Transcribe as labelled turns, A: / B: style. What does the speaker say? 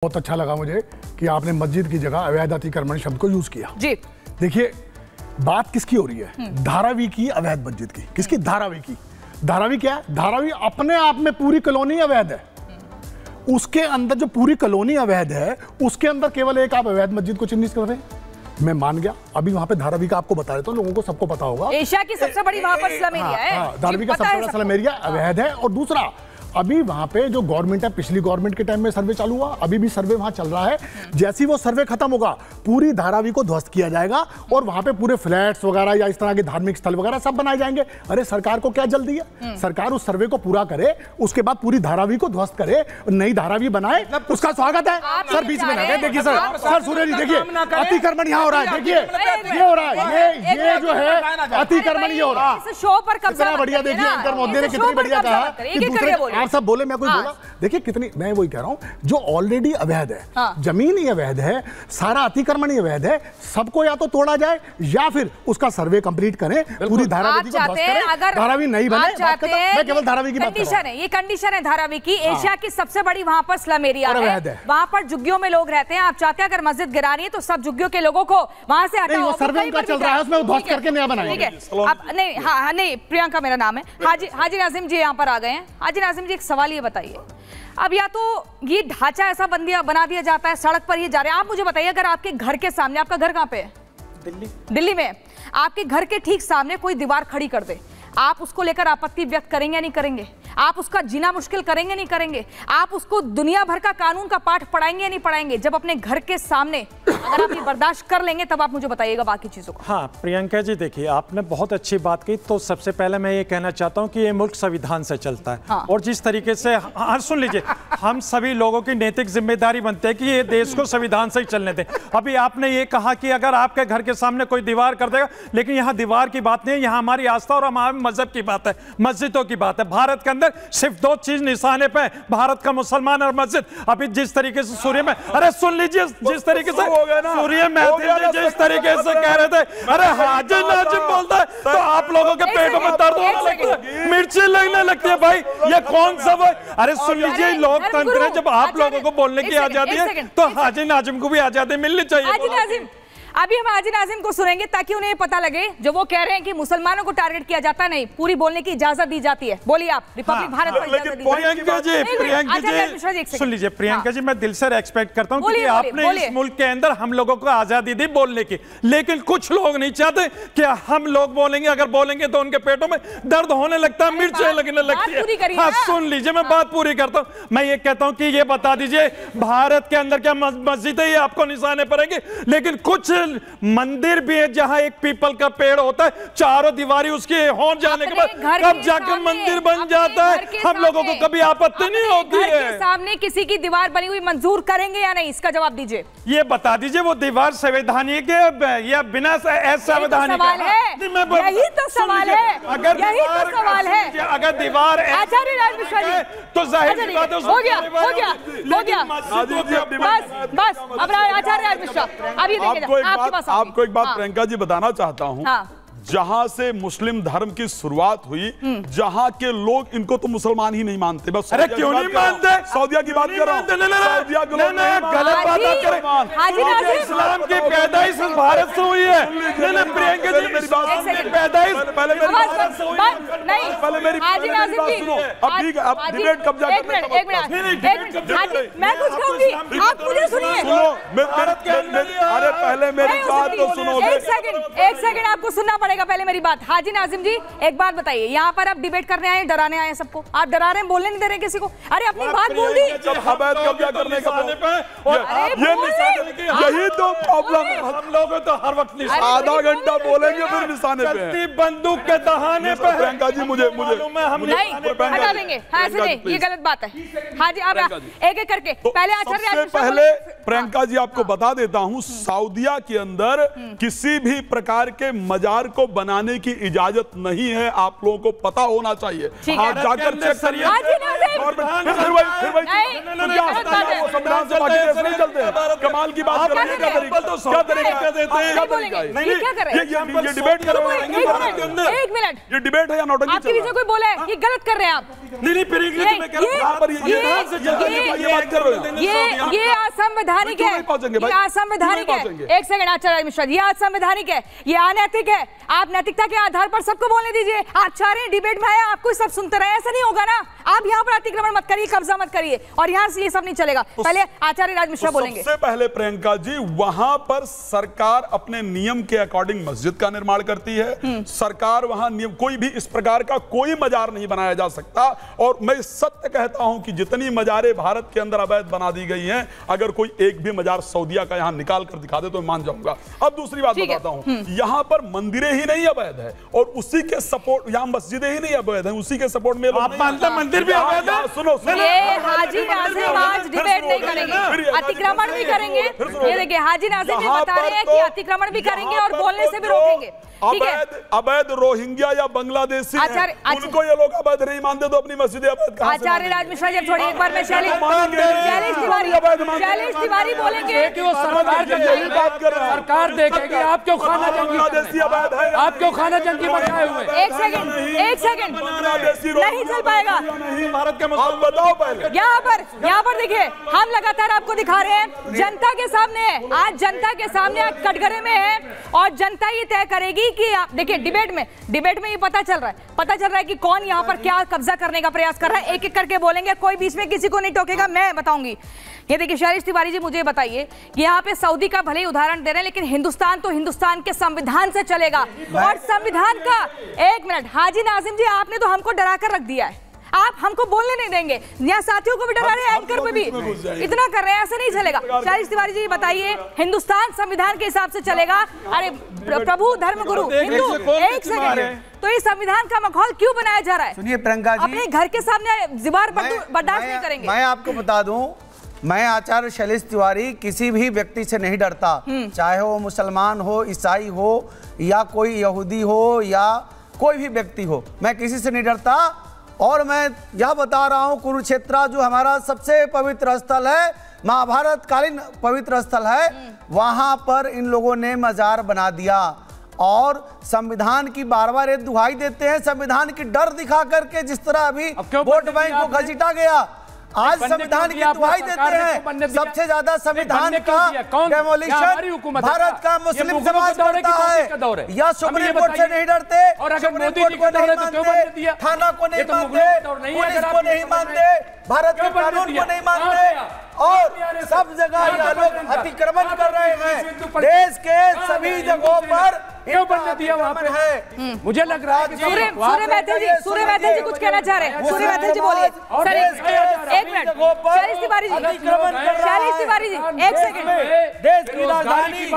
A: बहुत अच्छा लगा मुझे कि आपने मस्जिद की जगह अवैध अतिक्रमण शब्द को यूज किया। जी देखिए, बात किसकी हो रही है? धारावी की अवैध मस्जिद की। किसकी? धारावी की। धारावी क्या है? धारावी अपने आप में पूरी कॉलोनी अवैध है। उसके अंदर जो पूरी कॉलोनी अवैध है, उसके अंदर केवल एक आप अवैध मस्जिद को चिन्हित कर रहे हैं। मैं मान गया। अभी वहां पे धारावी का आपको बता देता हूँ, लोगों को सबको पता होगा,
B: एशिया की सबसे बड़ी वहां पर स्लम एरिया है।
A: धारावी का सबसे बड़ा स्लम एरिया अवैध है। और दूसरा, अभी वहां पे जो गवर्नमेंट है, पिछली गवर्नमेंट के टाइम में सर्वे चालू हुआ, अभी भी सर्वे वहां चल रहा है। जैसे ही वो सर्वे खत्म होगा, पूरी धारावी को ध्वस्त किया जाएगा और वहां पे पूरे फ्लैट्स वगैरह या इस तरह के धार्मिक स्थल वगैरह सब बनाए जाएंगे। अरे सरकार को क्या जल्दी है? सरकार उस सर्वे को पूरा करे, उसके बाद पूरी धारावी को ध्वस्त करे, नई धारावी बनाए, उसका स्वागत है। सर बीच में ना गए। देखिए सर सूर्य जी, देखिए अतिक्रमण यहाँ हो रहा है। देखिए ये हो रहा है, ये जो है अतिक्रमण ये हो रहा है।
B: शो पर कब्जा
A: बढ़िया। देखिए अंकर मोदी ने कितनी बढ़िया कहा। आप सब बोले, मैं कोई बोला? देखिए कितनी, मैं वही कह रहा हूं, जो ऑलरेडी अवैध है, जमीन ही अवैध है, सारा अतिक्रमण ही अवैध है, सबको या तो तोड़ा जाए या फिर उसका सर्वे कंप्लीट करें, पूरी धारावी को ध्वस्त करें, धारावी नहीं बने। मैं केवल धारावी की बात कर रहा हूं।
B: ये कंडीशन है धारावी की। एशिया की सबसे बड़ी वहां पर स्लम एरिया है, वहां पर झुग्गियों में लोग रहते हैं। आप चाहते हैं अगर मस्जिद गिरानी है तो सब झुग्गियों के लोगों को वहां से हटाओ।
A: सर्वे का चल रहा है, उसमें ध्वस्त करके नया बनाएंगे।
B: नहीं, प्रियंका मेरा नाम है। हाजी नाजिम जी यहाँ पर आ गए हैं। हाजी नाजिम जी, एक सवाल ये बताइए, अब या तो ये ढांचा ऐसा बना दिया जाता है, सड़क पर ये जा रहे हैं। आप मुझे बताइए, अगर आपके घर के सामने, आपका घर कहाँ पे है? दिल्ली में। आपके घर के ठीक सामने कोई दीवार खड़ी कर दे, आप उसको लेकर आपत्ति व्यक्त करेंगे या नहीं करेंगे? आप उसका जीना मुश्किल करेंगे नहीं करेंगे? आप उसको दुनिया भर का कानून का पाठ पढ़ाएंगे या नहीं पढ़ाएंगे? जब अपने घर के सामने अगर आप ये बर्दाश्त कर लेंगे, तब आप मुझे बताइएगा बाकी चीजों को।
C: हाँ प्रियंका जी, देखिए आपने बहुत अच्छी बात की। तो सबसे पहले मैं ये कहना चाहता हूँ कि ये मुल्क संविधान से चलता है। हाँ। और जिस तरीके से, हाँ सुन लीजिए, हम सभी लोगों की नैतिक जिम्मेदारी बनती है कि ये देश को संविधान से ही चलने दें। अभी आपने ये कहा कि अगर आपके घर के सामने कोई दीवार कर देगा, लेकिन यहाँ दीवार की बात नहीं है, यहाँ हमारी आस्था और हमारे मजहब की बात है, मस्जिदों की बात है। भारत के अंदर सिर्फ दो चीज निशाने पे, भारत का मुसलमान और मस्जिद। अभी जिस तरीके से सूर्य में, अरे सुन लीजिए, जिस तरीके से सूर्य में जिस तरीके से कह रहे थे, अरे हाजी नाजिम बोलता है तो आप लोगों के पेटों में दर्द होने लगता है, मिर्ची लगने लगती है। भाई ये कौन सा? अरे सुन लीजिए, लोकतंत्र है, जब आप लोगों को बोलने की आजादी है तो हाजी नाजिम को भी आजादी मिलनी चाहिए।
B: अभी हम हाजी नाजिम को सुनेंगे ताकि उन्हें पता लगे, जो वो कह रहे हैं कि मुसलमानों को टारगेट किया जाता नहीं, पूरी बोलने की इजाजत दी जाती है। बोलिए आप, रिपब्लिक भारत को इजाजत दी जाती है।
C: प्रियंका जी सुन लीजिए, प्रियंका जी मैं दिल से रेस्पेक्ट करता हूं कि आपने इस मुल्क के अंदर हम लोगों को आजादी दी बोलने की, लेकिन कुछ लोग नहीं चाहते कि हम लोग बोलेंगे, अगर बोलेंगे तो उनके पेटों में दर्द होने लगता है, मिर्चें लगने लगती है। हाँ सुन लीजिए, मैं बात पूरी करता हूँ। मैं ये कहता हूँ कि ये बता दीजिए, भारत के अंदर क्या मस्जिद है, ये आपको निशाने पड़ेंगे, लेकिन कुछ मंदिर भी है जहां एक पीपल का पेड़ होता है, चारों दीवारी उसके हो जाने के बाद कब जाकर मंदिर बन जाता है, हम लोगों को कभी आपत्ति नहीं होती है।
B: सामने किसी की दीवार बनी हुई मंजूर करेंगे या नहीं, इसका जवाब दीजिए।
C: ये बता दीजिए, वो दीवार संवैधानिक है या बिना असंवैधानिक है?
B: यही तो सवाल है। अगर
C: दीवार
B: आचार्य राज मिश्रा जी,
C: तो जाहिर सी बात है,
B: हो गया बस। अब आचार्य राज मिश्रा, अब ये देखिए,
D: आपको एक बात प्रियंका जी बताना चाहता हूं। जहां से मुस्लिम धर्म की शुरुआत हुई, जहां के लोग इनको तो मुसलमान ही नहीं मानते। बस
C: अरे क्यों नहीं मानते?
D: सऊदिया की बात कर रहा हूं। सऊदिया के लोग
C: गलत बात आप करें। इस्लाम की पैदाइश भारत से हुई है। प्रियंका जी, मेरी बात पैदाइश
D: पहले मेरी बात सुनो। अब ठीक है, अब डिबेट कब जाकर
B: मैं कुछ कहूंगी, आप मुझे सुनिए।
D: अरे पहले मेरी बात तो सुनो।
B: एक सेकंड आपको सुनना पड़ेगा। पहले मेरी बात। हाजी नाजिम जी, एक बात बताइए, यहाँ पर आप डिबेट करने आए, डराने आए सबको? आप डरा रहे हैं, बोलने नहीं दे रहे किसी को। अरे अपनी बात बोल दी।
D: अवैध कब्जा करने का यही तो प्रॉब्लम है।
C: हम लोग तो हर वक्त
D: आधा घंटा बोलेंगे, फिर निशाने पे,
C: बंदूक के दहाने पे।
D: प्रियंका जी मुझे
B: हम नहीं हटा देंगे। हाँ ऐसे नहीं, ये गलत बात है। हाजी आप एक एक करके पहले आचार्य,
D: पहले प्रियंका जी आपको बता देता हूं, सऊदीया के अंदर किसी भी प्रकार के मजार को बनाने की इजाजत नहीं है, आप लोगों को पता होना चाहिए। आप जाकर चेक करिए। संविधान से बाकी चलते हैं, कमाल की बात कर रहे हैं। क्या तरीका देते हैं? ये डिबेट कर रहे हैं।
B: एक मिनट,
D: ये डिबेट है या नौटंकी?
B: आपके पीछे कोई बोला है? ये गलत कर रहे हैं आप। ये असंवैधानिक है, ये असंवैधानिक है। एक सेकंड आचार्य मिश्रा जी, ये असंवैधानिक है, ये अनैतिक है। आप नैतिकता के आधार पर सबको बोलने दीजिए। आप चाह रहे हैं डिबेट में आए, आपको सब सुनते रहे, ऐसा नहीं होगा ना। आप यहाँ पर अतिक्रमण मत करिए, कब्जा मत करिए, और यहाँ से ये सब नहीं चलेगा। पहले आचार्य राज मिश्रा बोलेंगे।
D: सबसे पहले प्रियंका जी, वहां पर सरकार अपने नियम के अकॉर्डिंग मस्जिद का निर्माण करती है। सरकार वहां नियम, कोई भी इस प्रकार का कोई मजार नहीं बनाया जा सकता। और मैं सत्य कहता हूं कि जितनी मजारें भारत के अंदर अवैध बना दी गई हैं, अगर कोई एक भी मजार सऊदीया का यहां निकाल कर दिखा दे तो मैं मान जाऊंगा। अब दूसरी बात बताता हूं, यहां पर मंदिरें ही नहीं अवैध है, और उसी के सपोर्ट, यहां मस्जिदें ही नहीं अवैध है, उसी के सपोर्ट में मंदिर भी अवैध है। सुनो,
B: हाजी नाज़िम आज डिबेट नहीं करेंगे, अतिक्रमण भी करेंगे। ये देखिए, हाजी नाज़िम ये बता रहे हैं कि अतिक्रमण भी करेंगे और बोलने से भी रोकेंगे।
D: अवैध रोहिंग्या या बांग्लादेशी उनको ये लोग अवैध नहीं मानते, तो अपनी मस्जिदें अवैध।
B: आचार्य राज मिश्रा जी थोड़ी एक बार में शैलेश तिवारी बोलेंगे।
E: सरकार देखेगी आप क्यों खाना
D: बांग्लादेशी अवैध है,
E: आप क्यों खाना जंगी बनाए हुए।
B: एक सेकंड नहीं चल पाएगा।
D: भारत के बताओ पहले।
B: यहाँ पर देखिए, हम लगातार आपको दिखा रहे हैं, जनता के सामने है, आज जनता के सामने आज कटघरे में है, और जनता ये तय करेगी कि आप देखिए डिबेट में ये पता चल रहा है कि कौन यहाँ पर क्या कब्जा करने का प्रयास कर रहा है। एक एक करके बोलेंगे, कोई बीच में किसी को नहीं टोकेगा, मैं बताऊंगी। ये देखिए शैलेश तिवारी जी, मुझे बताइए कि यहाँ पे सऊदी का भले ही उदाहरण दे रहे हैं, लेकिन हिंदुस्तान तो हिंदुस्तान के संविधान से चलेगा, और संविधान का। एक मिनट हाजी नाज़िम जी, आपने तो हमको डरा कर रख दिया है, आप हमको बोलने नहीं देंगे, यहाँ साथियों को भी डरा रहे हैं, एंकर को भी इतना कर रहे हैं, ऐसे नहीं चलेगा। शैलेश तिवारी जी बताइए, हिंदुस्तान संविधान के हिसाब से चलेगा? अरे प्रभु धर्मगुरु हिंदू, एक सेकंड, तो इस संविधान का माहौल क्यों बनाया जा रहा है?
F: सुनिए प्रियंका जी,
B: अपने घर के सामने दीवार बर्दाश्त नहीं करेंगे।
F: मैं आपको बता दूं, मैं आचार्य शैलेश तिवारी किसी भी व्यक्ति से नहीं डरता, चाहे वो मुसलमान हो, ईसाई हो, या कोई यहूदी हो, या कोई भी व्यक्ति हो, मैं किसी से नहीं डरता। और मैं यह बता रहा हूं, कुरुक्षेत्र जो हमारा सबसे पवित्र स्थल है, महाभारत कालीन पवित्र स्थल है, वहां पर इन लोगों ने मजार बना दिया, और संविधान की बार-बार दुहाई देते हैं, संविधान की डर दिखा करके, जिस तरह अभी वोट बैंक को घसीटा गया, आज संविधान की दुहाई देते हैं। सबसे ज्यादा संविधान का डेमोलिशन भारत का मुस्लिम समाज करता है, या सुप्रीम कोर्ट से नहीं डरते, सुप्रीम कोर्ट को नहीं मानते, थाना को नहीं मानते, पुलिस को नहीं मानते, भारत के कानून को नहीं मानते, और सब जगह ये लोग अतिक्रमण कर रहे हैं। देश के सभी जगहों पर
E: क्यों बनने दिया वहाँ पे है? मुझे लग रहा है कि
B: सूर्य मैथिल जी कुछ कहना चाह रहे हैं। सूर्य मैथिल जी बोलिए। एक मिनट, शैलेश तिवारी जी, एक सेकंड,
F: देश की राजधानी